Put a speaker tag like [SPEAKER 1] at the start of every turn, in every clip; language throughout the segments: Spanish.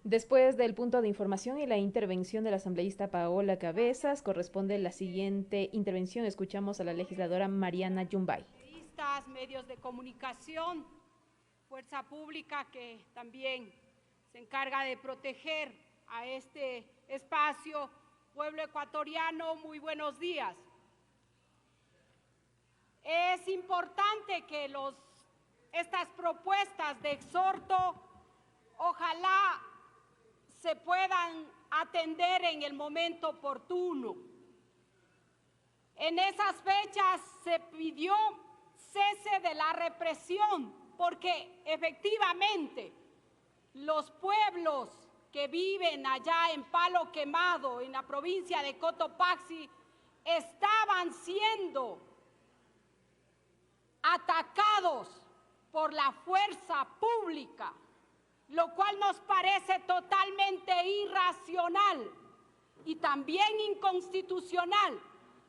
[SPEAKER 1] Después del punto de información y la intervención de la asambleísta Paola Cabezas, corresponde la siguiente intervención. Escuchamos a la legisladora Mariana Yumbay.
[SPEAKER 2] Periodistas, medios de comunicación, fuerza pública que también se encarga de proteger a este espacio, pueblo ecuatoriano, muy buenos días. Es importante que estas propuestas de exhorto ojalá se puedan atender en el momento oportuno. En esas fechas se pidió cese de la represión, porque efectivamente los pueblos que viven allá en Palo Quemado, en la provincia de Cotopaxi, estaban siendo atacados por la fuerza pública, lo cual nos parece totalmente irracional y también inconstitucional.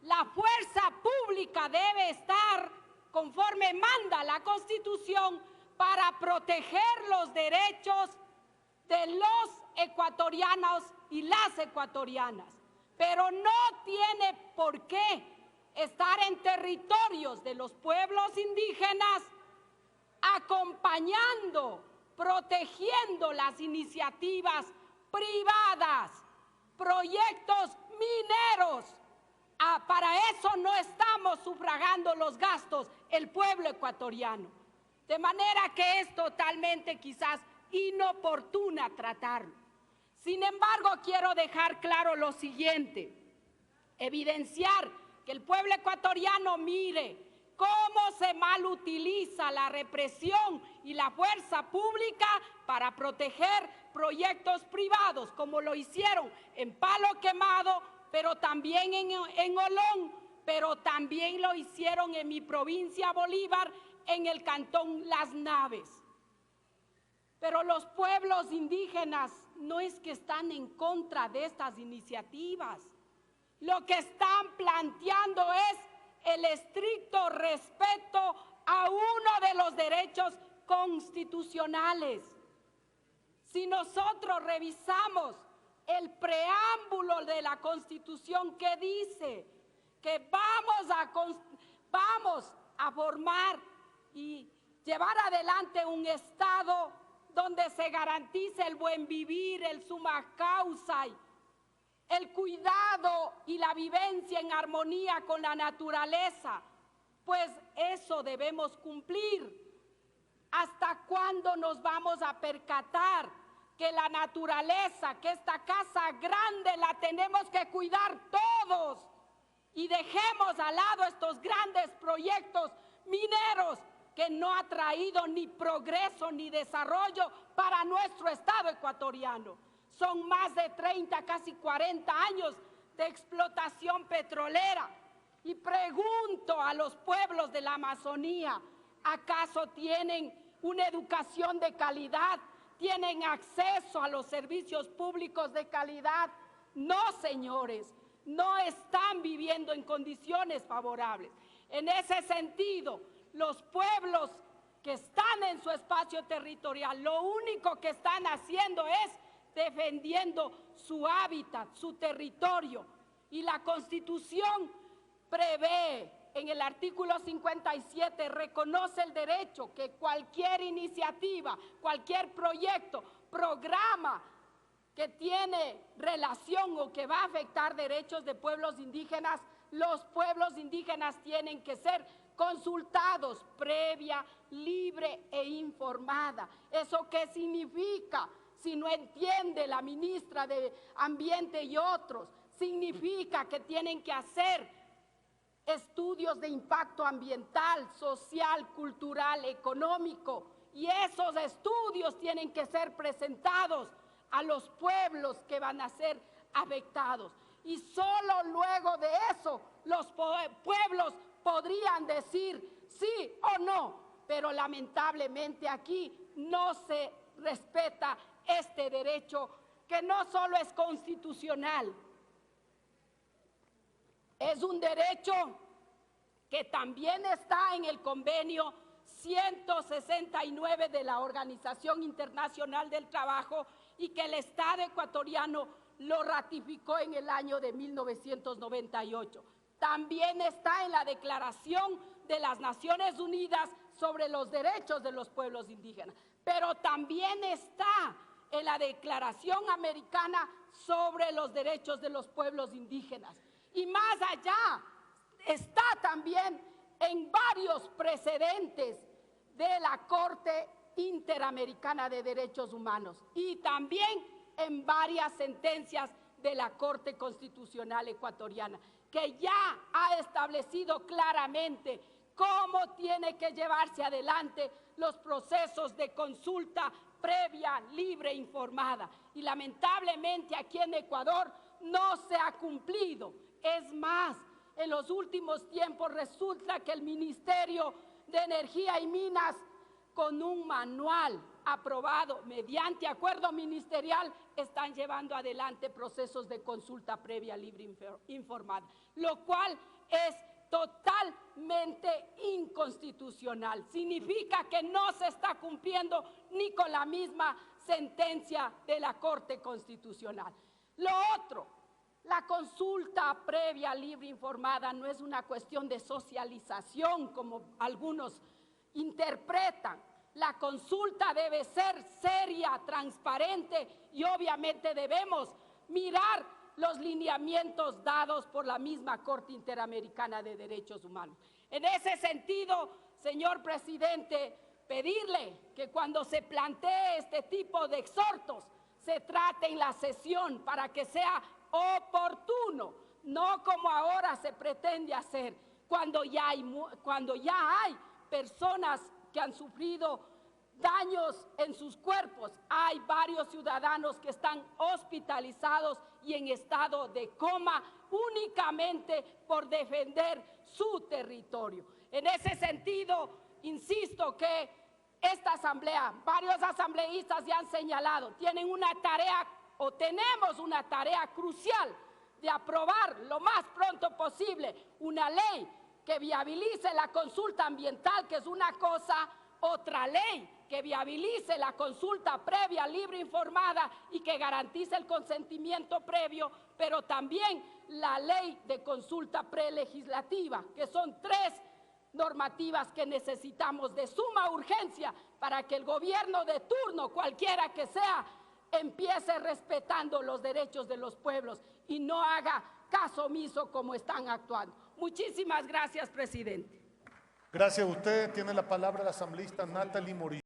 [SPEAKER 2] La fuerza pública debe estar conforme manda la Constitución para proteger los derechos de los ecuatorianos y las ecuatorianas, pero no tiene por qué estar en territorios de los pueblos indígenas acompañando, protegiendo las iniciativas privadas, proyectos mineros. Para eso no estamos sufragando los gastos el pueblo ecuatoriano. De manera que es totalmente quizás inoportuna tratarlo. Sin embargo, quiero dejar claro lo siguiente, evidenciar que el pueblo ecuatoriano mire cómo se mal utiliza la represión y la fuerza pública para proteger proyectos privados, como lo hicieron en Palo Quemado, pero también en Olón, pero también lo hicieron en mi provincia Bolívar, en el cantón Las Naves. Pero los pueblos indígenas no es que están en contra de estas iniciativas. Lo que están planteando es el estricto respeto a uno de los derechos constitucionales. Si nosotros revisamos el preámbulo de la Constitución que dice que vamos a formar y llevar adelante un Estado donde se garantice el buen vivir, el summa causa, el cuidado y la vivencia en armonía con la naturaleza, pues eso debemos cumplir. ¿Hasta cuándo nos vamos a percatar que la naturaleza, que esta casa grande la tenemos que cuidar todos y dejemos al lado estos grandes proyectos mineros que no ha traído ni progreso ni desarrollo para nuestro Estado ecuatoriano? Son más de 30, casi 40 años de explotación petrolera. Y pregunto a los pueblos de la Amazonía, ¿acaso tienen una educación de calidad? ¿Tienen acceso a los servicios públicos de calidad? No, señores, no están viviendo en condiciones favorables. En ese sentido, los pueblos que están en su espacio territorial, lo único que están haciendo es defendiendo su hábitat, su territorio. Y la Constitución prevé en el artículo 57, reconoce el derecho que cualquier iniciativa, cualquier proyecto, programa que tiene relación o que va a afectar derechos de pueblos indígenas, los pueblos indígenas tienen que ser consultados previa, libre e informada. ¿Eso qué significa? Si no entiende la ministra de Ambiente y otros, significa que tienen que hacer estudios de impacto ambiental, social, cultural, económico, y esos estudios tienen que ser presentados a los pueblos que van a ser afectados. Y solo luego de eso los pueblos podrían decir sí o no, pero lamentablemente aquí no se respeta este derecho que no solo es constitucional, es un derecho que también está en el convenio 169 de la Organización Internacional del Trabajo y que el Estado ecuatoriano lo ratificó en el año de 1998. También está en la Declaración de las Naciones Unidas sobre los Derechos de los Pueblos Indígenas, pero también está en la Declaración Americana sobre los Derechos de los Pueblos Indígenas. Y más allá, está también en varios precedentes de la Corte Interamericana de Derechos Humanos y también en varias sentencias de la Corte Constitucional Ecuatoriana, que ya ha establecido claramente cómo tiene que llevarse adelante los procesos de consulta previa, libre e informada. Y lamentablemente aquí en Ecuador no se ha cumplido. Es más, en los últimos tiempos resulta que el Ministerio de Energía y Minas, con un manual aprobado mediante acuerdo ministerial, están llevando adelante procesos de consulta previa, libre e informada, lo cual es totalmente inconstitucional. Significa que no se está cumpliendo ni con la misma sentencia de la Corte Constitucional. Lo otro, la consulta previa, libre e informada no es una cuestión de socialización como algunos interpretan. La consulta debe ser seria, transparente y obviamente debemos mirar los lineamientos dados por la misma Corte Interamericana de Derechos Humanos. En ese sentido, señor presidente, pedirle que cuando se plantee este tipo de exhortos se trate en la sesión para que sea oportuno, no como ahora se pretende hacer, cuando ya hay personas que han sufrido daños en sus cuerpos. Hay varios ciudadanos que están hospitalizados y en estado de coma únicamente por defender su territorio. En ese sentido, insisto que esta asamblea, varios asambleístas ya han señalado, tienen una tarea o tenemos una tarea crucial de aprobar lo más pronto posible una ley que viabilice la consulta ambiental, que es una cosa, otra ley que viabilice la consulta previa, libre e informada y que garantice el consentimiento previo, pero también la ley de consulta prelegislativa, que son tres normativas que necesitamos de suma urgencia para que el gobierno de turno, cualquiera que sea, empiece respetando los derechos de los pueblos y no haga caso omiso como están actuando. Muchísimas gracias, presidente.
[SPEAKER 3] Gracias a usted. Tiene la palabra la asambleísta Natalie Morillo.